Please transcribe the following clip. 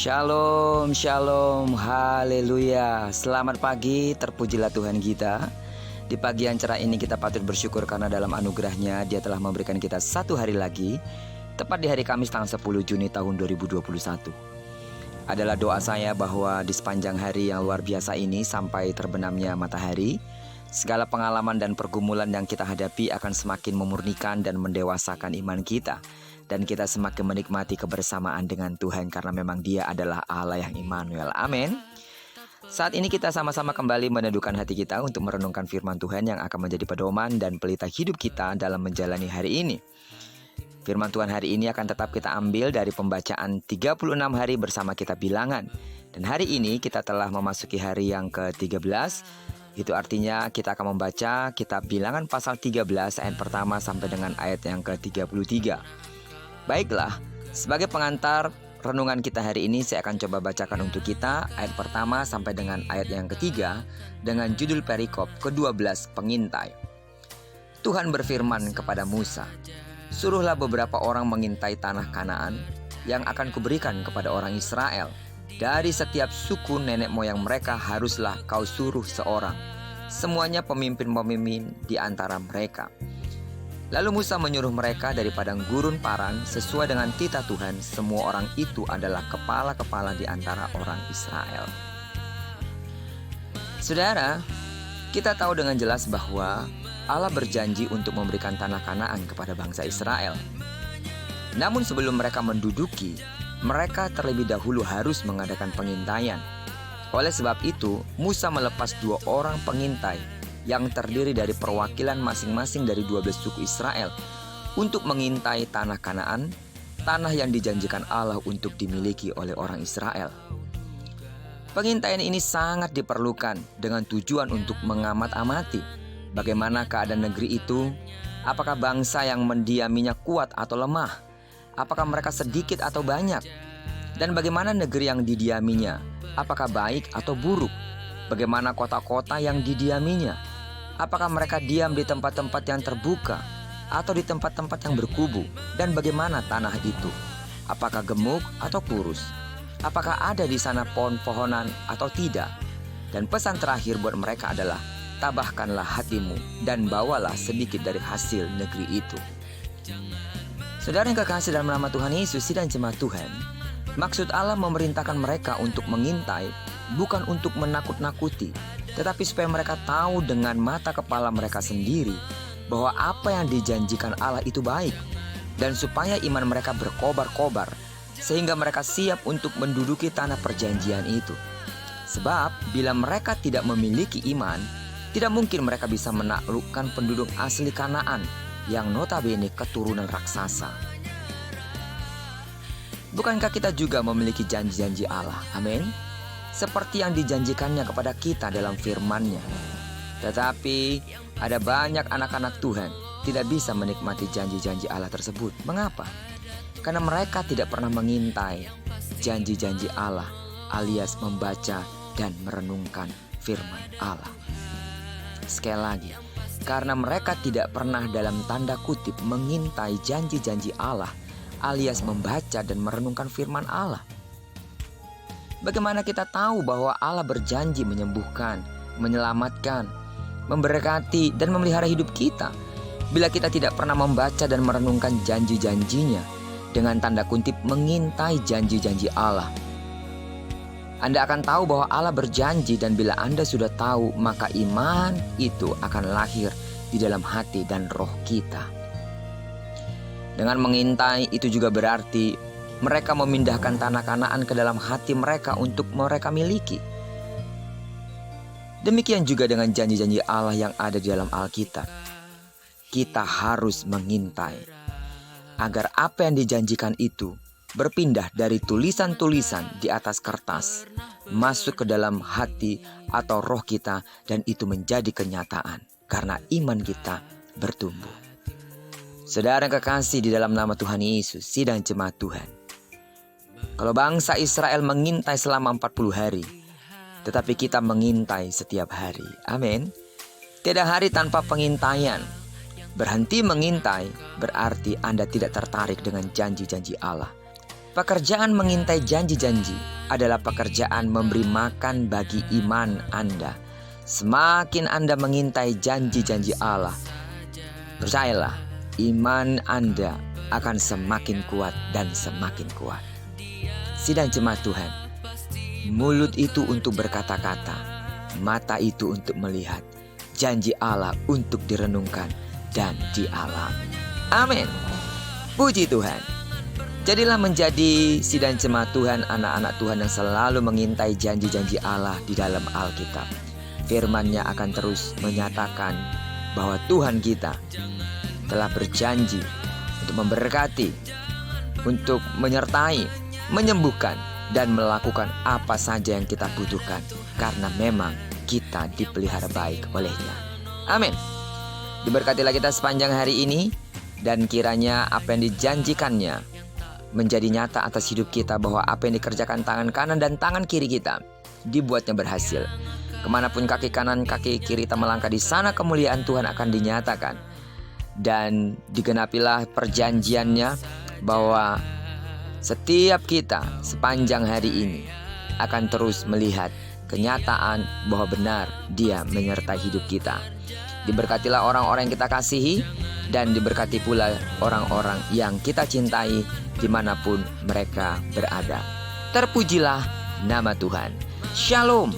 Shalom, shalom, haleluya. Selamat pagi, terpujilah Tuhan kita. Di pagi yang cerah ini kita patut bersyukur karena dalam anugerahnya Dia telah memberikan kita satu hari lagi, tepat di hari Kamis tanggal 10 Juni tahun 2021. Adalah doa saya bahwa di sepanjang hari yang luar biasa ini sampai terbenamnya matahari, segala pengalaman dan pergumulan yang kita hadapi akan semakin memurnikan dan mendewasakan iman kita. Dan kita semakin menikmati kebersamaan dengan Tuhan karena memang Dia adalah Allah yang Immanuel. Amin. Saat ini kita sama-sama kembali meneduhkan hati kita untuk merenungkan firman Tuhan yang akan menjadi pedoman dan pelita hidup kita dalam menjalani hari ini. Firman Tuhan hari ini akan tetap kita ambil dari pembacaan 36 hari bersama kitab Bilangan. Dan hari ini kita telah memasuki hari yang ke-13. Itu artinya kita akan membaca kitab Bilangan pasal 13 ayat pertama sampai dengan ayat yang ke-33. Baiklah, sebagai pengantar renungan kita hari ini saya akan coba bacakan untuk kita ayat pertama sampai dengan ayat yang ketiga dengan judul perikop ke-12 pengintai. Tuhan berfirman kepada Musa, "Suruhlah beberapa orang mengintai tanah Kanaan yang akan kuberikan kepada orang Israel. Dari setiap suku nenek moyang mereka haruslah kau suruh seorang, semuanya pemimpin-pemimpin di antara mereka." Lalu Musa menyuruh mereka dari padang gurun Paran sesuai dengan titah Tuhan. Semua orang itu adalah kepala-kepala di antara orang Israel. Saudara, kita tahu dengan jelas bahwa Allah berjanji untuk memberikan tanah Kanaan kepada bangsa Israel. Namun sebelum mereka menduduki, mereka terlebih dahulu harus mengadakan pengintaian. Oleh sebab itu, Musa melepas 2 orang pengintai yang terdiri dari perwakilan masing-masing dari 12 suku Israel untuk mengintai tanah Kanaan, tanah yang dijanjikan Allah untuk dimiliki oleh orang Israel. Pengintaian ini sangat diperlukan dengan tujuan untuk mengamat-amati bagaimana keadaan negeri itu, apakah bangsa yang mendiaminya kuat atau lemah, apakah mereka sedikit atau banyak, dan bagaimana negeri yang didiaminya, apakah baik atau buruk, bagaimana kota-kota yang didiaminya, apakah mereka diam di tempat-tempat yang terbuka atau di tempat-tempat yang berkubu, dan bagaimana tanah itu, apakah gemuk atau kurus, apakah ada di sana pohon-pohonan atau tidak. Dan pesan terakhir buat mereka adalah, tabahkanlah hatimu dan bawalah sedikit dari hasil negeri itu. Saudara yang kekasih dalam nama Tuhan Yesus dan jemaat Tuhan, maksud Allah memerintahkan mereka untuk mengintai bukan untuk menakut-nakuti, tetapi supaya mereka tahu dengan mata kepala mereka sendiri bahwa apa yang dijanjikan Allah itu baik, dan supaya iman mereka berkobar-kobar sehingga mereka siap untuk menduduki tanah perjanjian itu. Sebab bila mereka tidak memiliki iman, tidak mungkin mereka bisa menaklukkan penduduk asli Kanaan yang notabene keturunan raksasa. Bukankah kita juga memiliki janji-janji Allah? Amin. Seperti yang dijanjikannya kepada kita dalam firman-Nya. Tetapi ada banyak anak-anak Tuhan tidak bisa menikmati janji-janji Allah tersebut. Mengapa? Karena mereka tidak pernah mengintai janji-janji Allah, alias membaca dan merenungkan firman Allah. Sekali lagi, karena mereka tidak pernah dalam tanda kutip mengintai janji-janji Allah, alias membaca dan merenungkan firman Allah. Bagaimana kita tahu bahwa Allah berjanji menyembuhkan, menyelamatkan, memberkati, dan memelihara hidup kita bila kita tidak pernah membaca dan merenungkan janji-janjinya dengan tanda kutip mengintai janji-janji Allah? Anda akan tahu bahwa Allah berjanji, dan bila Anda sudah tahu, maka iman itu akan lahir di dalam hati dan roh kita. Dengan mengintai itu juga berarti mereka memindahkan tanah Kanaan ke dalam hati mereka untuk mereka miliki. Demikian juga dengan janji-janji Allah yang ada di dalam Alkitab. Kita harus mengintai agar apa yang dijanjikan itu berpindah dari tulisan-tulisan di atas kertas masuk ke dalam hati atau roh kita, dan itu menjadi kenyataan karena iman kita bertumbuh. Saudara yang kekasih di dalam nama Tuhan Yesus, sidang jemaat Tuhan, kalau bangsa Israel mengintai selama 40 hari, tetapi kita mengintai setiap hari. Amin. Tidak hari tanpa pengintaian. Berhenti mengintai berarti Anda tidak tertarik dengan janji-janji Allah. Pekerjaan mengintai janji-janji adalah pekerjaan memberi makan bagi iman Anda. Semakin Anda mengintai janji-janji Allah, percayalah, iman Anda akan semakin kuat dan semakin kuat. Sidang jemaat Tuhan, mulut itu untuk berkata-kata, mata itu untuk melihat, janji Allah untuk direnungkan dan dialami. Amin. Puji Tuhan. Jadilah menjadi sidang jemaat Tuhan, anak-anak Tuhan yang selalu mengintai janji-janji Allah di dalam Alkitab. Firman-Nya akan terus menyatakan bahwa Tuhan kita telah berjanji untuk memberkati, untuk menyertai, menyembuhkan, dan melakukan apa saja yang kita butuhkan, karena memang kita dipelihara baik oleh-Nya. Amin. Diberkatilah kita sepanjang hari ini, dan kiranya apa yang dijanjikannya menjadi nyata atas hidup kita, bahwa apa yang dikerjakan tangan kanan dan tangan kiri kita dibuatnya berhasil. Kemanapun kaki kanan kaki kiri kita melangkah, di sana kemuliaan Tuhan akan dinyatakan. Dan digenapilah perjanjiannya bahwa setiap kita sepanjang hari ini akan terus melihat kenyataan bahwa benar Dia menyertai hidup kita. Diberkatilah orang-orang yang kita kasihi, dan diberkati pula orang-orang yang kita cintai dimanapun mereka berada. Terpujilah nama Tuhan. Shalom.